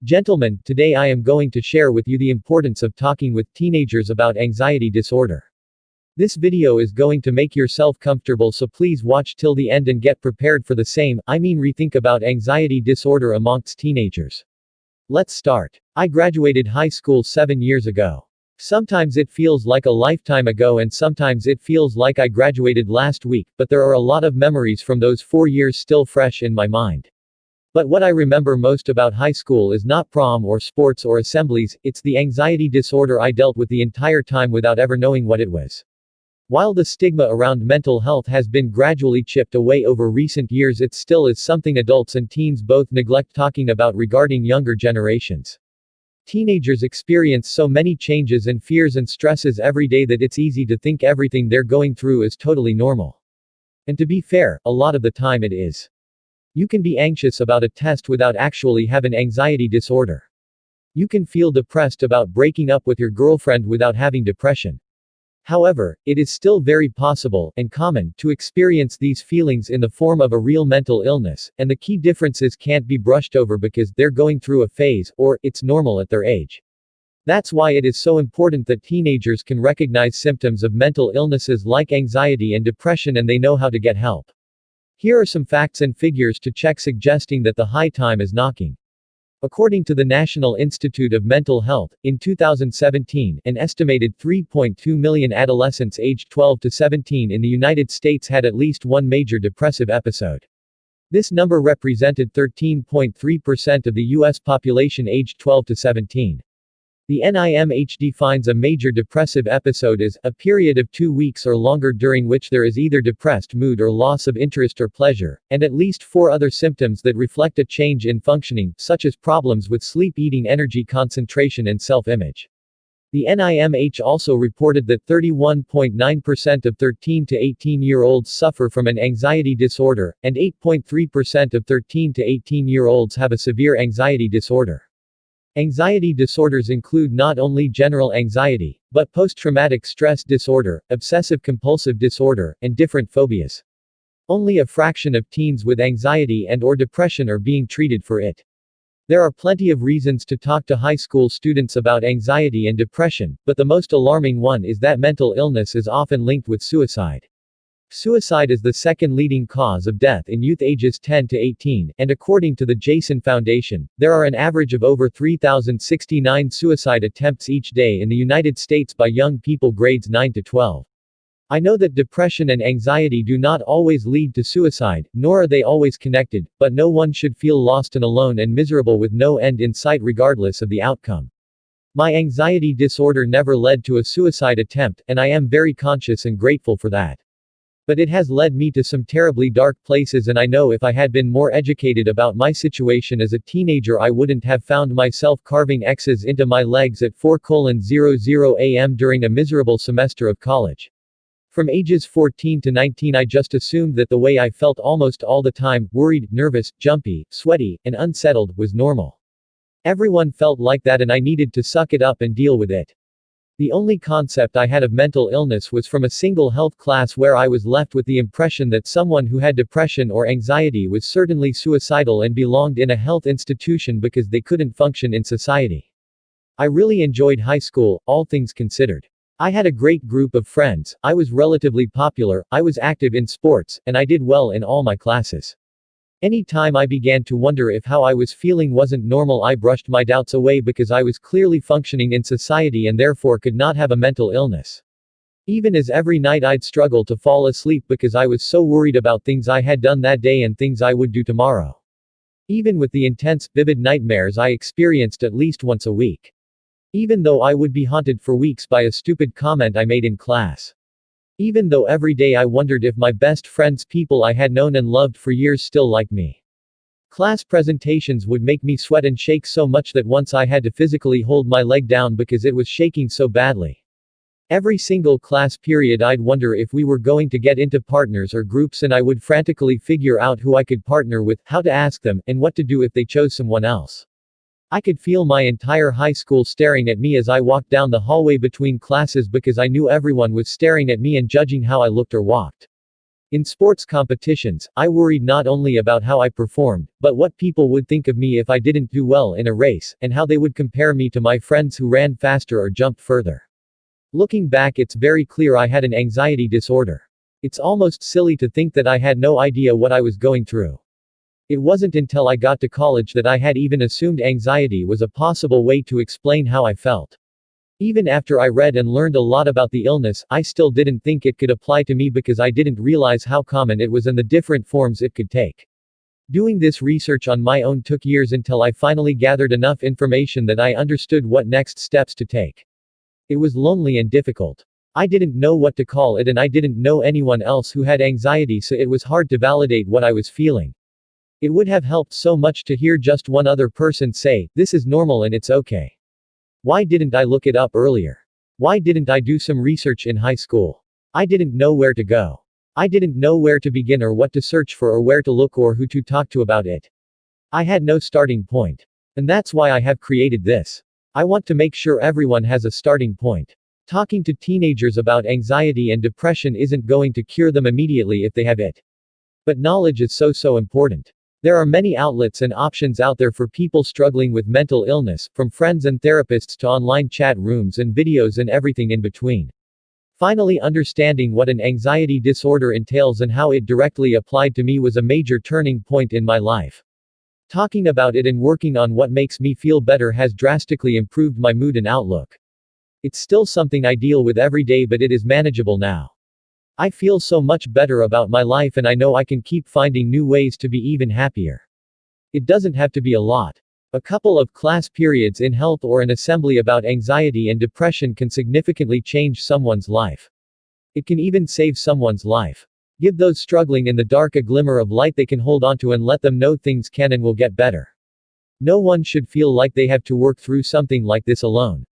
Gentlemen, today I am going to share with you the importance of talking with teenagers about anxiety disorder. This video is going to make yourself comfortable, so please watch till the end and get prepared for the same, rethink about anxiety disorder amongst teenagers. Let's start. I graduated high school 7 years ago. Sometimes it feels like a lifetime ago and sometimes it feels like I graduated last week, but there are a lot of memories from those 4 years still fresh in my mind. But what I remember most about high school is not prom or sports or assemblies, it's the anxiety disorder I dealt with the entire time without ever knowing what it was. While the stigma around mental health has been gradually chipped away over recent years, it still is something adults and teens both neglect talking about regarding younger generations. Teenagers experience so many changes and fears and stresses every day that it's easy to think everything they're going through is totally normal. And to be fair, a lot of the time it is. You can be anxious about a test without actually having anxiety disorder. You can feel depressed about breaking up with your girlfriend without having depression. However, it is still very possible, and common, to experience these feelings in the form of a real mental illness, and the key differences can't be brushed over because they're going through a phase, or it's normal at their age. That's why it is so important that teenagers can recognize symptoms of mental illnesses like anxiety and depression and they know how to get help. Here are some facts and figures to check suggesting that the high time is knocking. According to the National Institute of Mental Health, in 2017, an estimated 3.2 million adolescents aged 12 to 17 in the United States had at least one major depressive episode. This number represented 13.3% of the U.S. population aged 12 to 17. The NIMH defines a major depressive episode as a period of 2 weeks or longer during which there is either depressed mood or loss of interest or pleasure, and at least 4 other symptoms that reflect a change in functioning, such as problems with sleep, eating, energy, concentration, and self-image. The NIMH also reported that 31.9% of 13 to 18-year-olds suffer from an anxiety disorder, and 8.3% of 13 to 18-year-olds have a severe anxiety disorder. Anxiety disorders include not only general anxiety, but post-traumatic stress disorder, obsessive-compulsive disorder, and different phobias. Only a fraction of teens with anxiety and/or depression are being treated for it. There are plenty of reasons to talk to high school students about anxiety and depression, but the most alarming one is that mental illness is often linked with suicide. Suicide is the second leading cause of death in youth ages 10 to 18, and according to the Jason Foundation, there are an average of over 3,069 suicide attempts each day in the United States by young people grades 9 to 12. I know that depression and anxiety do not always lead to suicide, nor are they always connected, but no one should feel lost and alone and miserable with no end in sight regardless of the outcome. My anxiety disorder never led to a suicide attempt, and I am very conscious and grateful for that. But it has led me to some terribly dark places, and I know if I had been more educated about my situation as a teenager I wouldn't have found myself carving X's into my legs at 4:00 a.m. during a miserable semester of college. From ages 14 to 19 I just assumed that the way I felt almost all the time, worried, nervous, jumpy, sweaty, and unsettled, was normal. Everyone felt like that and I needed to suck it up and deal with it. The only concept I had of mental illness was from a single health class where I was left with the impression that someone who had depression or anxiety was certainly suicidal and belonged in a health institution because they couldn't function in society. I really enjoyed high school, all things considered. I had a great group of friends, I was relatively popular, I was active in sports, and I did well in all my classes. Any time I began to wonder if how I was feeling wasn't normal, I brushed my doubts away because I was clearly functioning in society and therefore could not have a mental illness. Even as every night I'd struggle to fall asleep because I was so worried about things I had done that day and things I would do tomorrow. Even with the intense, vivid nightmares I experienced at least once a week. Even though I would be haunted for weeks by a stupid comment I made in class. Even though every day I wondered if my best friends, people I had known and loved for years, still liked me. Class presentations would make me sweat and shake so much that once I had to physically hold my leg down because it was shaking so badly. Every single class period I'd wonder if we were going to get into partners or groups and I would frantically figure out who I could partner with, how to ask them, and what to do if they chose someone else. I could feel my entire high school staring at me as I walked down the hallway between classes because I knew everyone was staring at me and judging how I looked or walked. In sports competitions, I worried not only about how I performed, but what people would think of me if I didn't do well in a race, and how they would compare me to my friends who ran faster or jumped further. Looking back, it's very clear I had an anxiety disorder. It's almost silly to think that I had no idea what I was going through. It wasn't until I got to college that I had even assumed anxiety was a possible way to explain how I felt. Even after I read and learned a lot about the illness, I still didn't think it could apply to me because I didn't realize how common it was and the different forms it could take. Doing this research on my own took years until I finally gathered enough information that I understood what next steps to take. It was lonely and difficult. I didn't know what to call it and I didn't know anyone else who had anxiety, so it was hard to validate what I was feeling. It would have helped so much to hear just one other person say, "This is normal and it's okay." Why didn't I look it up earlier? Why didn't I do some research in high school? I didn't know where to go. I didn't know where to begin or what to search for or where to look or who to talk to about it. I had no starting point. And that's why I have created this. I want to make sure everyone has a starting point. Talking to teenagers about anxiety and depression isn't going to cure them immediately if they have it. But knowledge is so important. There are many outlets and options out there for people struggling with mental illness, from friends and therapists to online chat rooms and videos and everything in between. Finally, understanding what an anxiety disorder entails and how it directly applied to me was a major turning point in my life. Talking about it and working on what makes me feel better has drastically improved my mood and outlook. It's still something I deal with every day, but it is manageable now. I feel so much better about my life and I know I can keep finding new ways to be even happier. It doesn't have to be a lot. A couple of class periods in health or an assembly about anxiety and depression can significantly change someone's life. It can even save someone's life. Give those struggling in the dark a glimmer of light they can hold onto and let them know things can and will get better. No one should feel like they have to work through something like this alone.